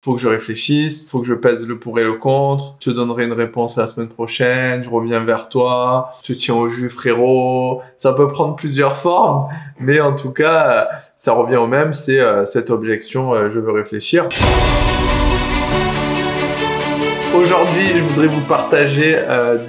faut que je réfléchisse, faut que je pèse le pour et le contre, je te donnerai une réponse la semaine prochaine, je reviens vers toi, je te tiens au jus frérot. Ça peut prendre plusieurs formes, mais en tout cas, ça revient au même, c'est cette objection, je veux réfléchir. Aujourd'hui, je voudrais vous partager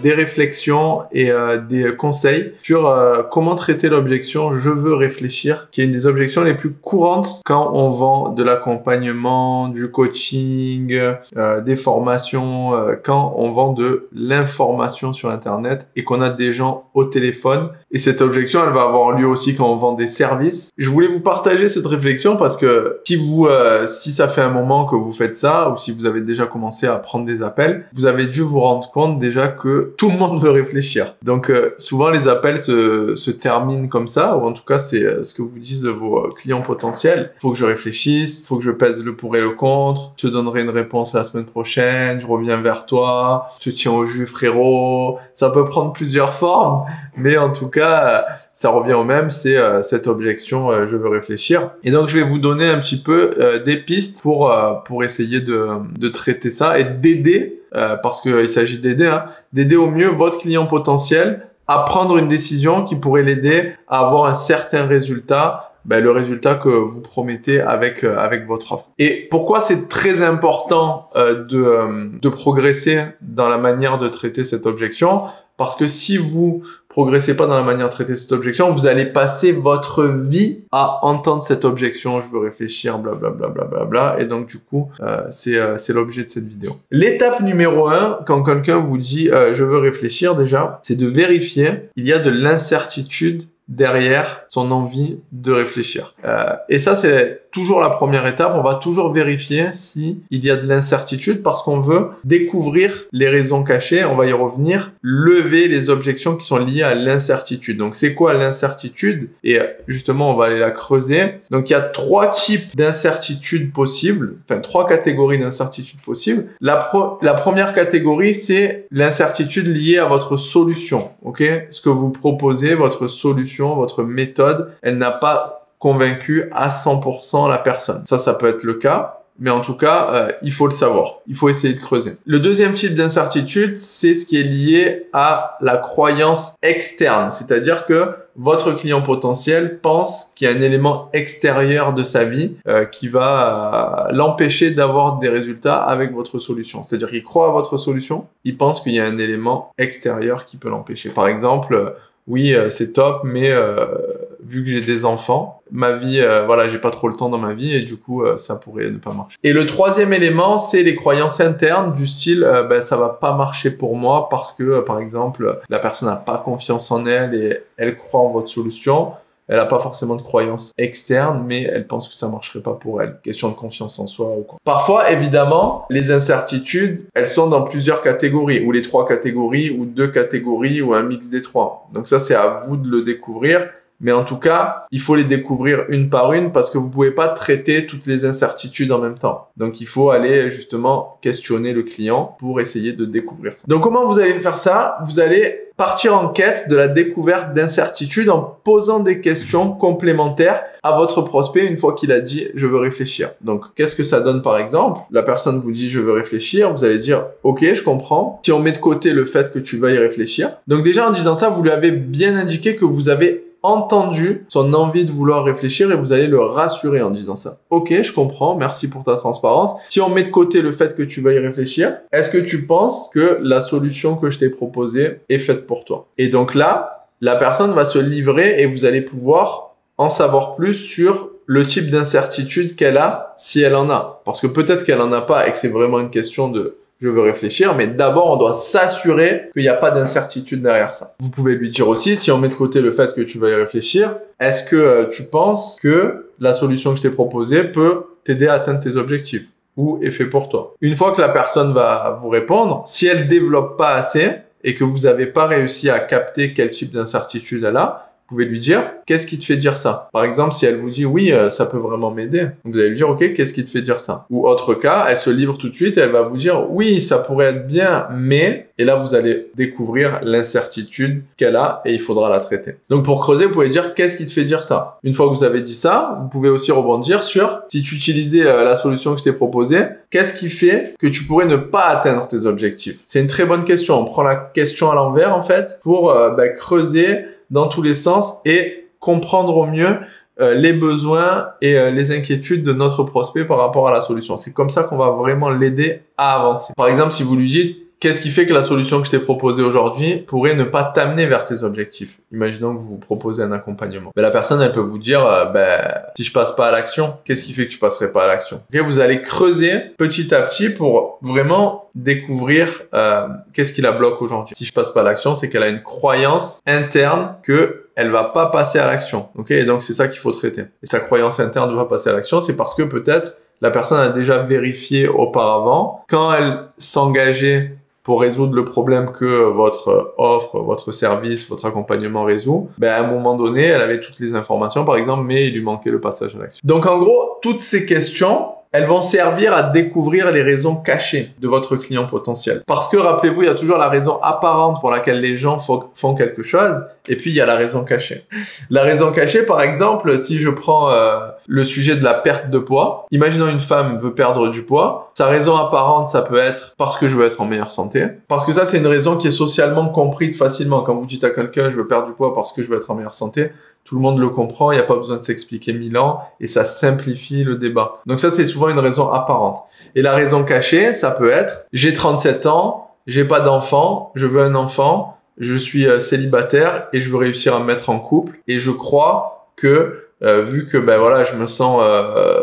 des réflexions et des conseils sur comment traiter l'objection « je veux réfléchir » qui est une des objections les plus courantes quand on vend de l'accompagnement, du coaching, des formations, quand on vend de l'information sur Internet et qu'on a des gens au téléphone. Et cette objection, elle va avoir lieu aussi quand on vend des services. Je voulais vous partager cette réflexion parce que si ça fait un moment que vous faites ça ou si vous avez déjà commencé à prendre des appels, vous avez dû vous rendre compte déjà que tout le monde veut réfléchir. Donc souvent les appels se terminent comme ça, ou en tout cas c'est ce que vous disent vos clients potentiels. Faut que je réfléchisse, faut que je pèse le pour et le contre, je te donnerai une réponse la semaine prochaine, je reviens vers toi, je te tiens au jus frérot. Ça peut prendre plusieurs formes, mais en tout cas ça revient au même, c'est cette objection je veux réfléchir. Et donc je vais vous donner un petit peu des pistes pour essayer de traiter ça et d'aider parce qu'il s'agit d'aider, d'aider au mieux votre client potentiel à prendre une décision qui pourrait l'aider à avoir un certain résultat, le résultat que vous promettez avec votre offre. Et pourquoi c'est très important de progresser dans la manière de traiter cette objection? Parce que si vous progressez pas dans la manière de traiter cette objection, vous allez passer votre vie à entendre cette objection, je veux réfléchir, blablabla, bla. Et donc, du coup, c'est l'objet de cette vidéo. L'étape numéro 1, quand quelqu'un vous dit je veux réfléchir déjà, c'est de vérifier qu'il y a de l'incertitude derrière son envie de réfléchir. Et ça, c'est toujours la première étape. On va toujours vérifier si il y a de l'incertitude parce qu'on veut découvrir les raisons cachées. On va y revenir, lever les objections qui sont liées à l'incertitude. Donc, c'est quoi l'incertitude? Et justement, on va aller la creuser. Donc, il y a 3 types d'incertitudes possibles, enfin 3 catégories d'incertitudes possibles. La première catégorie, c'est l'incertitude liée à votre solution. Ok? Ce que vous proposez, votre solution, votre méthode, elle n'a pas convaincu à 100% la personne. Ça peut être le cas, mais en tout cas, il faut le savoir. Il faut essayer de creuser. Le deuxième type d'incertitude, c'est ce qui est lié à la croyance externe, c'est-à-dire que votre client potentiel pense qu'il y a un élément extérieur de sa vie qui va l'empêcher d'avoir des résultats avec votre solution. C'est-à-dire qu'il croit à votre solution, il pense qu'il y a un élément extérieur qui peut l'empêcher. Par exemple, oui, c'est top, mais vu que j'ai des enfants, ma vie, j'ai pas trop le temps dans ma vie et du coup, ça pourrait ne pas marcher. Et le troisième élément, c'est les croyances internes du style, ça va pas marcher pour moi parce que, par exemple, la personne n'a pas confiance en elle et elle croit en votre solution. Elle n'a pas forcément de croyances externes, mais elle pense que ça marcherait pas pour elle. Question de confiance en soi ou quoi. Parfois, évidemment, les incertitudes, elles sont dans plusieurs catégories, ou les 3 catégories, ou 2 catégories, ou un mix des 3. Donc ça, c'est à vous de le découvrir. Mais en tout cas, il faut les découvrir une par une parce que vous pouvez pas traiter toutes les incertitudes en même temps. Donc, il faut aller justement questionner le client pour essayer de découvrir ça. Donc, comment vous allez faire ça? Vous allez partir en quête de la découverte d'incertitudes en posant des questions complémentaires à votre prospect une fois qu'il a dit « je veux réfléchir ». Donc, qu'est-ce que ça donne par exemple? La personne vous dit « je veux réfléchir », vous allez dire « ok, je comprends ». Si on met de côté le fait que tu veuilles réfléchir. Donc déjà, en disant ça, vous lui avez bien indiqué que vous avez entendu son envie de vouloir réfléchir et vous allez le rassurer en disant ça. Ok, je comprends, merci pour ta transparence. Si on met de côté le fait que tu veuilles réfléchir, est-ce que tu penses que la solution que je t'ai proposée est faite pour toi? Et donc là, la personne va se livrer et vous allez pouvoir en savoir plus sur le type d'incertitude qu'elle a, si elle en a. Parce que peut-être qu'elle en a pas et que c'est vraiment une question de je veux réfléchir, mais d'abord, on doit s'assurer qu'il n'y a pas d'incertitude derrière ça. Vous pouvez lui dire aussi, si on met de côté le fait que tu veuilles réfléchir, est-ce que tu penses que la solution que je t'ai proposée peut t'aider à atteindre tes objectifs ou est fait pour toi? Une fois que la personne va vous répondre, si elle développe pas assez et que vous n'avez pas réussi à capter quel type d'incertitude elle a, pouvez lui dire, qu'est-ce qui te fait dire ça? Par exemple, si elle vous dit, oui, ça peut vraiment m'aider, vous allez lui dire, ok, qu'est-ce qui te fait dire ça? Ou autre cas, elle se livre tout de suite et elle va vous dire, oui, ça pourrait être bien, mais... Et là, vous allez découvrir l'incertitude qu'elle a et il faudra la traiter. Donc, pour creuser, vous pouvez dire, qu'est-ce qui te fait dire ça? Une fois que vous avez dit ça, vous pouvez aussi rebondir sur, si tu utilisais la solution que je t'ai proposée, qu'est-ce qui fait que tu pourrais ne pas atteindre tes objectifs? C'est une très bonne question. On prend la question à l'envers, en fait, pour creuser dans tous les sens et comprendre au mieux les besoins et les inquiétudes de notre prospect par rapport à la solution. C'est comme ça qu'on va vraiment l'aider à avancer. Par exemple, si vous lui dites, qu'est-ce qui fait que la solution que je t'ai proposée aujourd'hui pourrait ne pas t'amener vers tes objectifs? Imaginons que vous proposez un accompagnement. Mais la personne, elle peut vous dire, si je passe pas à l'action, qu'est-ce qui fait que tu passerais pas à l'action? Okay, vous allez creuser petit à petit pour vraiment découvrir qu'est-ce qui la bloque aujourd'hui. Si je passe pas à l'action, c'est qu'elle a une croyance interne que elle va pas passer à l'action. Ok, et donc c'est ça qu'il faut traiter. Et sa croyance interne de pas passer à l'action, c'est parce que peut-être la personne a déjà vérifié auparavant quand elle s'engageait pour résoudre le problème que votre offre, votre service, votre accompagnement résout, à un moment donné, elle avait toutes les informations, par exemple, mais il lui manquait le passage à l'action. Donc, en gros, toutes ces questions, elles vont servir à découvrir les raisons cachées de votre client potentiel. Parce que, rappelez-vous, il y a toujours la raison apparente pour laquelle les gens font quelque chose, et puis il y a la raison cachée. La raison cachée, par exemple, si je prends le sujet de la perte de poids, imaginons une femme veut perdre du poids, sa raison apparente, ça peut être parce que je veux être en meilleure santé. Parce que ça, c'est une raison qui est socialement comprise facilement. Quand vous dites à quelqu'un, je veux perdre du poids parce que je veux être en meilleure santé, tout le monde le comprend, il n'y a pas besoin de s'expliquer 1000 ans et ça simplifie le débat. Donc ça, c'est souvent une raison apparente. Et la raison cachée, ça peut être, j'ai 37 ans, j'ai pas d'enfant, je veux un enfant, je suis célibataire et je veux réussir à me mettre en couple et je crois que vu que je me sens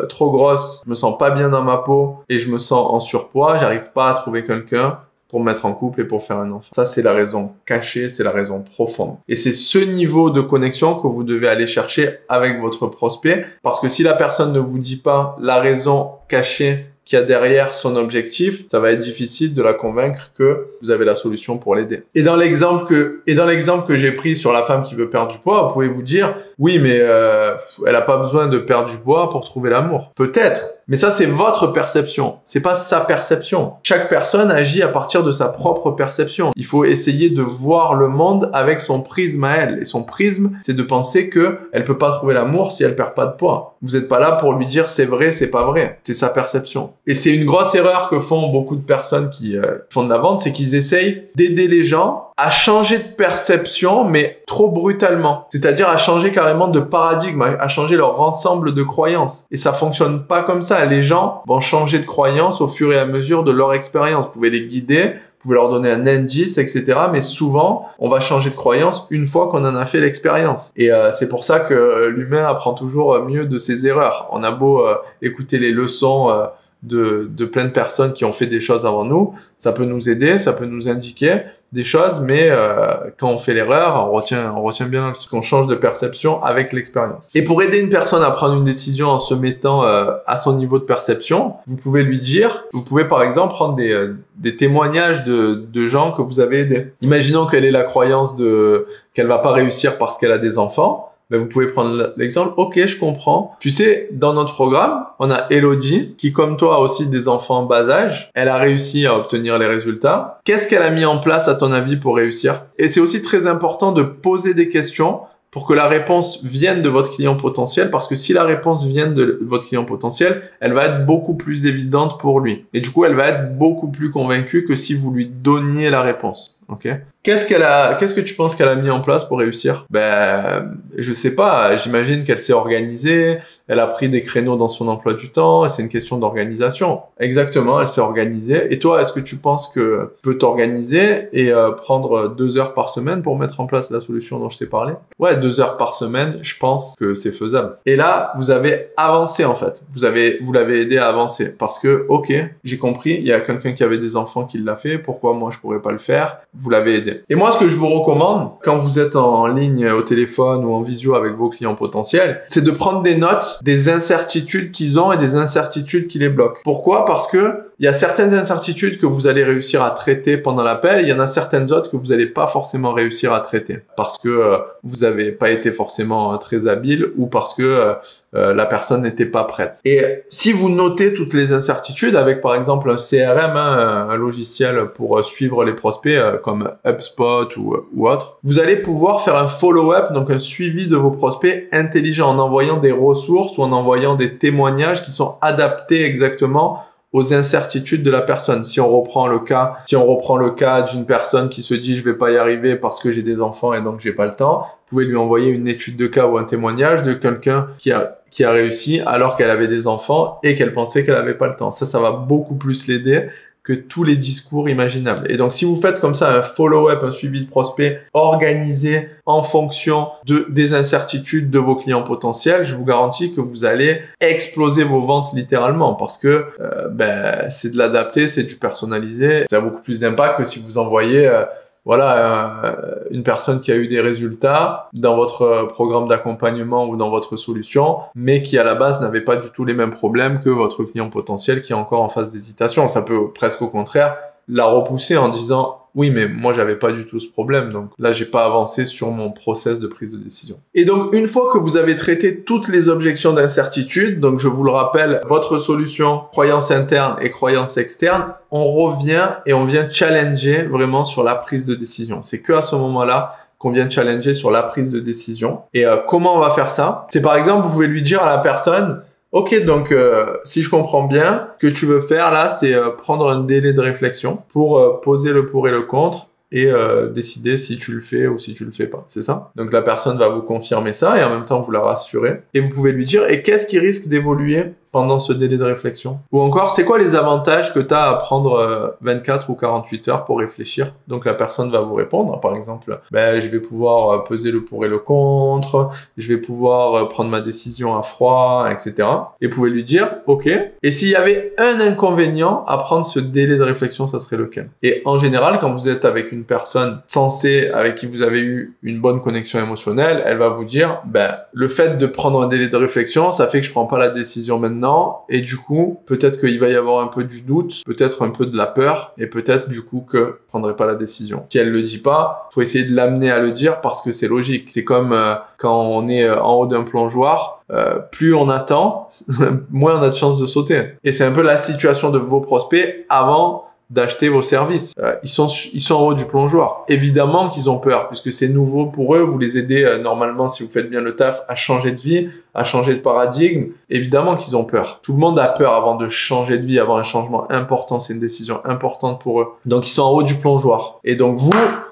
trop grosse, je me sens pas bien dans ma peau et je me sens en surpoids, j'arrive pas à trouver quelqu'un pour me mettre en couple et pour faire un enfant. Ça, c'est la raison cachée, c'est la raison profonde. Et c'est ce niveau de connexion que vous devez aller chercher avec votre prospect, parce que si la personne ne vous dit pas la raison cachée qu'il y a derrière son objectif, ça va être difficile de la convaincre que vous avez la solution pour l'aider. Et dans l'exemple que j'ai pris sur la femme qui veut perdre du poids, vous pouvez vous dire, oui, mais elle a pas besoin de perdre du poids pour trouver l'amour. Peut-être. Mais ça, c'est votre perception. C'est pas sa perception. Chaque personne agit à partir de sa propre perception. Il faut essayer de voir le monde avec son prisme à elle. Et son prisme, c'est de penser que elle peut pas trouver l'amour si elle perd pas de poids. Vous êtes pas là pour lui dire c'est vrai, c'est pas vrai. C'est sa perception. Et c'est une grosse erreur que font beaucoup de personnes qui font de la vente, c'est qu'ils essayent d'aider les gens à changer de perception, mais trop brutalement. C'est-à-dire à changer carrément de paradigme, à changer leur ensemble de croyances. Et ça fonctionne pas comme ça. Les gens vont changer de croyances au fur et à mesure de leur expérience. Vous pouvez les guider, vous pouvez leur donner un indice, etc. Mais souvent, on va changer de croyance une fois qu'on en a fait l'expérience. Et c'est pour ça que l'humain apprend toujours mieux de ses erreurs. On a beau écouter les leçons de plein de personnes qui ont fait des choses avant nous, ça peut nous aider, ça peut nous indiquer des choses, mais quand on fait l'erreur, on retient bien ce qu'on change de perception avec l'expérience. Et pour aider une personne à prendre une décision en se mettant à son niveau de perception, vous pouvez par exemple prendre des témoignages de gens que vous avez aidés. Imaginons qu'elle ait la croyance qu'elle va pas réussir parce qu'elle a des enfants. Vous pouvez prendre l'exemple, ok, je comprends. Tu sais, dans notre programme, on a Elodie, qui comme toi a aussi des enfants en bas âge. Elle a réussi à obtenir les résultats. Qu'est-ce qu'elle a mis en place, à ton avis, pour réussir? Et c'est aussi très important de poser des questions pour que la réponse vienne de votre client potentiel, parce que si la réponse vient de votre client potentiel, elle va être beaucoup plus évidente pour lui. Et du coup, elle va être beaucoup plus convaincue que si vous lui donniez la réponse. Ok? Qu'est-ce que tu penses qu'elle a mis en place pour réussir? Je sais pas, j'imagine qu'elle s'est organisée, elle a pris des créneaux dans son emploi du temps, et c'est une question d'organisation. Exactement, elle s'est organisée. Et toi, est-ce que tu penses que tu peux t'organiser et prendre 2 heures par semaine pour mettre en place la solution dont je t'ai parlé? Ouais, 2 heures par semaine, je pense que c'est faisable. Et là, vous avez avancé en fait. Vous l'avez aidé à avancer parce que, ok, j'ai compris, il y a quelqu'un qui avait des enfants qui l'a fait, pourquoi moi je pourrais pas le faire? Vous l'avez aidé. Et moi, ce que je vous recommande, quand vous êtes en ligne au téléphone ou en visio avec vos clients potentiels, c'est de prendre des notes des incertitudes qu'ils ont et des incertitudes qui les bloquent. Pourquoi? Parce que il y a certaines incertitudes que vous allez réussir à traiter pendant l'appel, il y en a certaines autres que vous n'allez pas forcément réussir à traiter parce que vous n'avez pas été forcément très habile ou parce que la personne n'était pas prête. Et si vous notez toutes les incertitudes avec par exemple un CRM, un logiciel pour suivre les prospects comme HubSpot ou autre, vous allez pouvoir faire un follow-up, donc un suivi de vos prospects intelligent en envoyant des ressources ou en envoyant des témoignages qui sont adaptés exactement aux incertitudes de la personne. Si on reprend le cas d'une personne qui se dit je vais pas y arriver parce que j'ai des enfants et donc j'ai pas le temps, vous pouvez lui envoyer une étude de cas ou un témoignage de quelqu'un qui a réussi alors qu'elle avait des enfants et qu'elle pensait qu'elle avait pas le temps. Ça va beaucoup plus l'aider que tous les discours imaginables. Et donc, si vous faites comme ça un follow-up, un suivi de prospect organisé en fonction des incertitudes de vos clients potentiels, je vous garantis que vous allez exploser vos ventes littéralement parce que c'est de l'adapté, c'est du personnalisé. Ça a beaucoup plus d'impact que si vous envoyez une personne qui a eu des résultats dans votre programme d'accompagnement ou dans votre solution, mais qui à la base n'avait pas du tout les mêmes problèmes que votre client potentiel qui est encore en phase d'hésitation. Ça peut presque au contraire la repousser en disant oui, mais moi, j'avais pas du tout ce problème. Donc là, j'ai pas avancé sur mon process de prise de décision. Et donc, une fois que vous avez traité toutes les objections d'incertitude, donc je vous le rappelle, votre solution, croyance interne et croyance externe, on revient et on vient challenger vraiment sur la prise de décision. C'est que à ce moment-là qu'on vient challenger sur la prise de décision. Et comment on va faire ça? C'est par exemple, vous pouvez lui dire à la personne, ok, donc si je comprends bien, ce que tu veux faire là, c'est prendre un délai de réflexion pour poser le pour et le contre et décider si tu le fais ou si tu le fais pas. C'est ça? Donc la personne va vous confirmer ça et en même temps vous la rassurez. Et vous pouvez lui dire, et qu'est-ce qui risque d'évoluer pendant ce délai de réflexion? Ou encore, c'est quoi les avantages que tu as à prendre 24 ou 48 heures pour réfléchir? Donc la personne va vous répondre, par exemple, je vais pouvoir peser le pour et le contre, je vais pouvoir prendre ma décision à froid, etc. Et vous pouvez lui dire, ok, et s'il y avait un inconvénient à prendre ce délai de réflexion, ça serait lequel? Et en général, quand vous êtes avec une personne sensée, avec qui vous avez eu une bonne connexion émotionnelle, elle va vous dire, le fait de prendre un délai de réflexion, ça fait que je prends pas la décision maintenant, et du coup, peut-être qu'il va y avoir un peu du doute, peut-être un peu de la peur, et peut-être du coup que je prendrai pas la décision. Si elle le dit pas, faut essayer de l'amener à le dire parce que c'est logique. C'est comme quand on est en haut d'un plongeoir, plus on attend, moins on a de chances de sauter. Et c'est un peu la situation de vos prospects avant d'acheter vos services. Ils sont en haut du plongeoir. Évidemment qu'ils ont peur puisque c'est nouveau pour eux. Vous les aidez normalement, si vous faites bien le taf, à changer de vie, à changer de paradigme. Évidemment qu'ils ont peur. Tout le monde a peur avant de changer de vie, avant un changement important. C'est une décision importante pour eux. Donc ils sont en haut du plongeoir. Et donc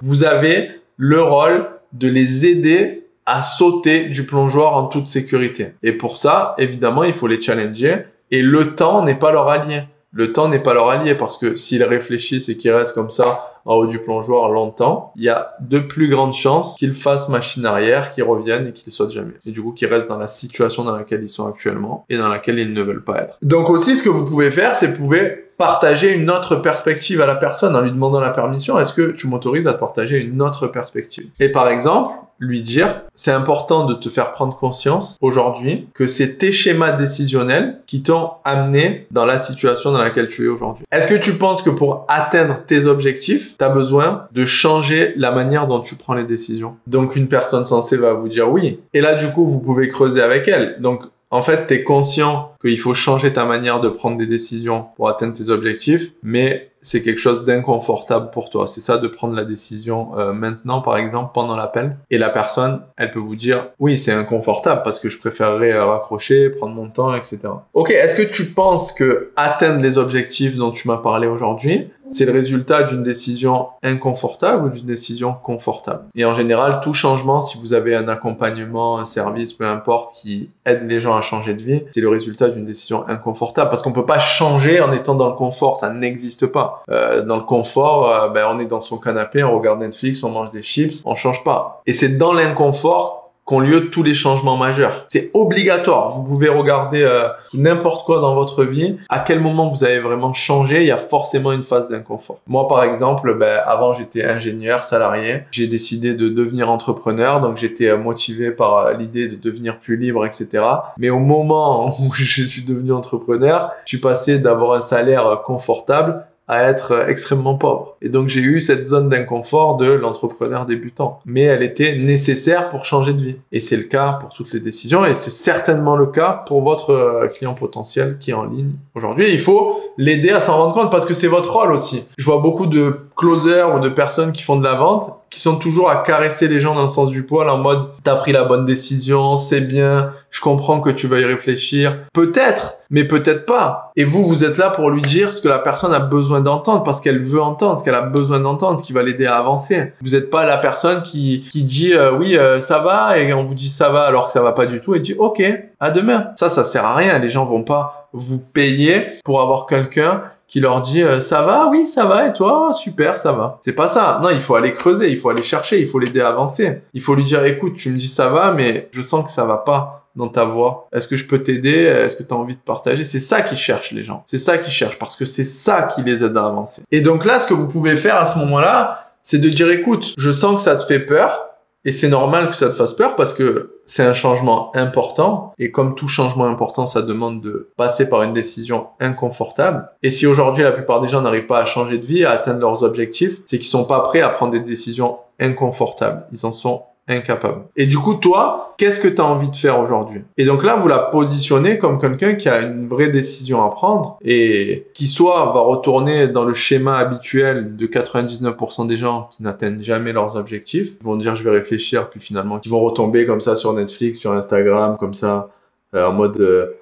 vous avez le rôle de les aider à sauter du plongeoir en toute sécurité. Et pour ça, évidemment, il faut les challenger. Et le temps n'est pas leur allié. Le temps n'est pas leur allié parce que s'ils réfléchissent et qu'ils restent comme ça en haut du plongeoir longtemps, il y a de plus grandes chances qu'ils fassent machine arrière, qu'ils reviennent et qu'ils sautent jamais. Et du coup, qu'ils restent dans la situation dans laquelle ils sont actuellement et dans laquelle ils ne veulent pas être. Donc aussi, ce que vous pouvez faire, c'est vous pouvez partager une autre perspective à la personne en lui demandant la permission. Est-ce que tu m'autorises à te partager une autre perspective? Et par exemple, lui dire, c'est important de te faire prendre conscience aujourd'hui que c'est tes schémas décisionnels qui t'ont amené dans la situation dans laquelle tu es aujourd'hui. Est-ce que tu penses que pour atteindre tes objectifs, tu as besoin de changer la manière dont tu prends les décisions? Donc une personne sensée va vous dire oui. Et là, du coup, vous pouvez creuser avec elle. Donc en fait, tu es conscient qu'il faut changer ta manière de prendre des décisions pour atteindre tes objectifs, mais c'est quelque chose d'inconfortable pour toi. C'est ça de prendre la décision maintenant, par exemple, pendant l'appel. Et la personne, elle peut vous dire, oui, c'est inconfortable parce que je préférerais raccrocher, prendre mon temps, etc. Ok, est-ce que tu penses que atteindre les objectifs dont tu m'as parlé aujourd'hui, c'est le résultat d'une décision inconfortable ou d'une décision confortable? Et en général, tout changement, si vous avez un accompagnement, un service, peu importe, qui aide les gens à changer de vie, c'est le résultat d'une décision inconfortable parce qu'on peut pas changer en étant dans le confort, ça n'existe pas. Dans le confort, on est dans son canapé, on regarde Netflix, on mange des chips, on change pas. Et c'est dans l'inconfort qu'ont lieu tous les changements majeurs. C'est obligatoire. Vous pouvez regarder n'importe quoi dans votre vie. À quel moment vous avez vraiment changé, il y a forcément une phase d'inconfort. Moi, par exemple, avant, j'étais ingénieur salarié. J'ai décidé de devenir entrepreneur. Donc, j'étais motivé par l'idée de devenir plus libre, etc. Mais au moment où je suis devenu entrepreneur, je suis passé d'avoir un salaire confortable à être extrêmement pauvre. Et donc, j'ai eu cette zone d'inconfort de l'entrepreneur débutant. Mais elle était nécessaire pour changer de vie. Et c'est le cas pour toutes les décisions. Et c'est certainement le cas pour votre client potentiel qui est en ligne aujourd'hui. Il faut l'aider à s'en rendre compte parce que c'est votre rôle aussi. Je vois beaucoup de closers ou de personnes qui font de la vente qui sont toujours à caresser les gens dans le sens du poil en mode « t'as pris la bonne décision, c'est bien, je comprends que tu veuilles réfléchir. » Peut-être, mais peut-être pas. Et vous êtes là pour lui dire ce que la personne a besoin d'entendre parce qu'elle veut entendre, ce qu'elle a besoin d'entendre, ce qui va l'aider à avancer. Vous n'êtes pas la personne qui dit oui, ça va » et on vous dit « ça va » alors que ça va pas du tout et dit « ok, à demain ». Ça sert à rien. Les gens vont pas vous payer pour avoir quelqu'un qui leur dit ça va, oui, ça va, et toi, super, ça va. C'est pas ça. Non, il faut aller creuser, il faut aller chercher, il faut l'aider à avancer. Il faut lui dire, écoute, tu me dis ça va, mais je sens que ça va pas dans ta voix. Est-ce que je peux t'aider? Est-ce que tu as envie de partager? C'est ça qu'ils cherchent, les gens. C'est ça qu'ils cherchent, parce que c'est ça qui les aide à avancer. Et donc là, ce que vous pouvez faire à ce moment-là, c'est de dire, écoute, je sens que ça te fait peur, et c'est normal que ça te fasse peur parce que c'est un changement important. Et comme tout changement important, ça demande de passer par une décision inconfortable. Et si aujourd'hui, la plupart des gens n'arrivent pas à changer de vie, à atteindre leurs objectifs, c'est qu'ils sont pas prêts à prendre des décisions inconfortables. Ils en sont incapables. Et du coup, toi, qu'est-ce que tu as envie de faire aujourd'hui? Et donc là, vous la positionnez comme quelqu'un qui a une vraie décision à prendre et qui soit va retourner dans le schéma habituel de 99% des gens qui n'atteignent jamais leurs objectifs. Ils vont dire je vais réfléchir, puis finalement, ils vont retomber comme ça sur Netflix, sur Instagram, comme ça, en mode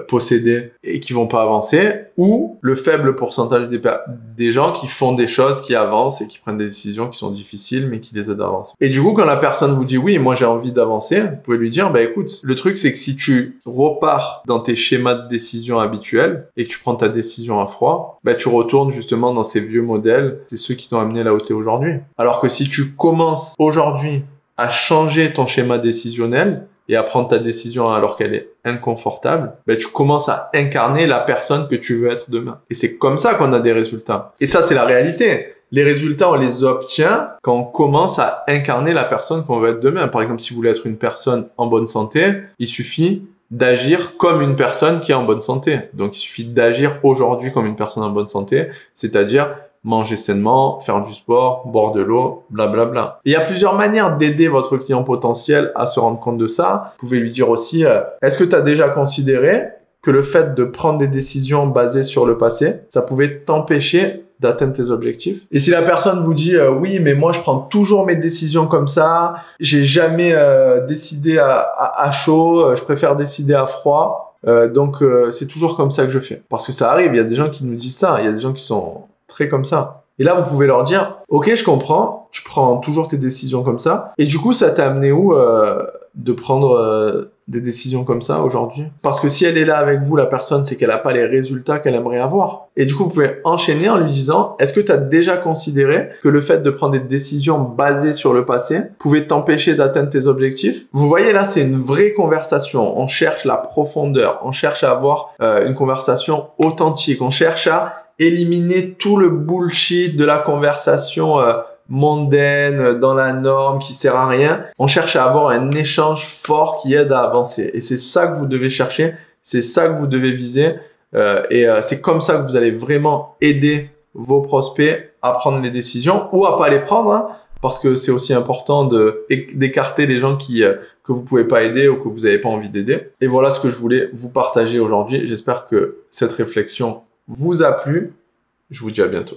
possédés et qui vont pas avancer, ou le faible pourcentage des gens qui font des choses, qui avancent et qui prennent des décisions qui sont difficiles mais qui les aident à avancer. Et du coup, quand la personne vous dit oui, moi j'ai envie d'avancer, vous pouvez lui dire bah écoute, le truc c'est que si tu repars dans tes schémas de décision habituels et que tu prends ta décision à froid, bah tu retournes justement dans ces vieux modèles, c'est ceux qui t'ont amené là où t'es aujourd'hui. Alors que si tu commences aujourd'hui à changer ton schéma décisionnel et à prendre ta décision alors qu'elle est inconfortable, ben tu commences à incarner la personne que tu veux être demain. Et c'est comme ça qu'on a des résultats. Et ça, c'est la réalité. Les résultats, on les obtient quand on commence à incarner la personne qu'on veut être demain. Par exemple, si vous voulez être une personne en bonne santé, il suffit d'agir comme une personne qui est en bonne santé. Donc, il suffit d'agir aujourd'hui comme une personne en bonne santé, c'est-à-dire manger sainement, faire du sport, boire de l'eau, blablabla. Il y a plusieurs manières d'aider votre client potentiel à se rendre compte de ça. Vous pouvez lui dire aussi, est-ce que tu as déjà considéré que le fait de prendre des décisions basées sur le passé, ça pouvait t'empêcher d'atteindre tes objectifs? Et si la personne vous dit oui, mais moi je prends toujours mes décisions comme ça, j'ai jamais décidé à chaud, je préfère décider à froid, donc c'est toujours comme ça que je fais. Parce que ça arrive, il y a des gens qui nous disent ça, il y a des gens qui sont très comme ça. Et là, vous pouvez leur dire, ok, je comprends, tu prends toujours tes décisions comme ça. Et du coup, ça t'a amené où de prendre des décisions comme ça aujourd'hui? Parce que si elle est là avec vous, la personne, c'est qu'elle n'a pas les résultats qu'elle aimerait avoir. Et du coup, vous pouvez enchaîner en lui disant, est-ce que tu as déjà considéré que le fait de prendre des décisions basées sur le passé pouvait t'empêcher d'atteindre tes objectifs? Vous voyez là, c'est une vraie conversation. On cherche la profondeur. On cherche à avoir une conversation authentique. On cherche à éliminer tout le bullshit de la conversation mondaine, dans la norme, qui sert à rien. On cherche à avoir un échange fort qui aide à avancer. Et c'est ça que vous devez chercher, c'est ça que vous devez viser. C'est comme ça que vous allez vraiment aider vos prospects à prendre les décisions ou à pas les prendre, hein, parce que c'est aussi important d'écarter les gens que vous pouvez pas aider ou que vous n'avez pas envie d'aider. Et voilà ce que je voulais vous partager aujourd'hui. J'espère que cette réflexion vous a plu. Je vous dis à bientôt.